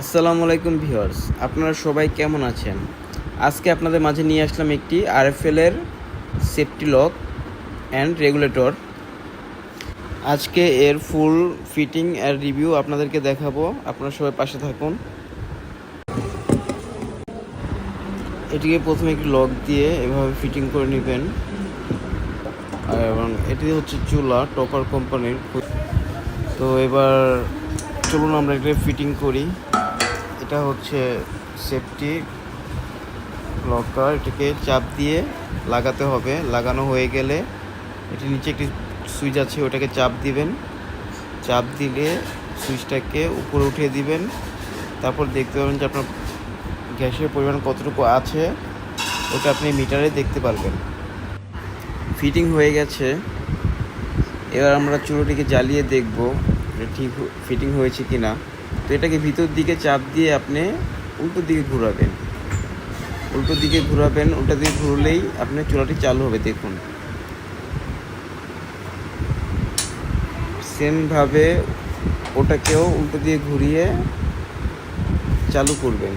আসসালামু আলাইকুম ভিউয়ার্স, আপনারা সবাই কেমন আছেন? আজকে আপনাদের মাঝে নিয়ে আসলাম একটি আরএফএল এর সেফটি লক অ্যান্ড রেগুলেটর। আজকে এর ফুল ফিটিং এর রিভিউ আপনাদেরকে দেখাবো। আপনারা সবাই পাশে থাকুন। এটিকে প্রথমে একটি লক দিয়ে এভাবে ফিটিং করে নেবেন, এবং এটি হচ্ছে চুলা টপার কোম্পানির। তো এবার চলুন আমরা এটা ফিটিং করি। এটা হচ্ছে সেফটি লকার, এটাকে চাপ দিয়ে লাগাতে হবে। লাগানো হয়ে গেলে এটি নিচে একটি সুইচ আছে, ওটাকে চাপ দিবেন। চাপ দিলে সুইচটাকে উপরে উঠিয়ে দিবেন। তারপর দেখতে পাবেন যে আপনার গ্যাসের পরিমাণ কতটুকু আছে, ওটা আপনি মিটারে দেখতে পারবেন। ফিটিং হয়ে গেছে। এবার আমরা চুলোটিকে জ্বালিয়ে দেখব ঠিক ফিটিং হয়েছে কি না। তো এটাকে ভিতর দিকে চাপ দিয়ে আপনি উল্টো দিকে ঘোরাবেন। উল্টো দিকে ঘুরলেই আপনার চুলাটি চালু হবে। দেখুন, সেমভাবে ওটাকেও উল্টো দিয়ে ঘুরিয়ে চালু করবেন।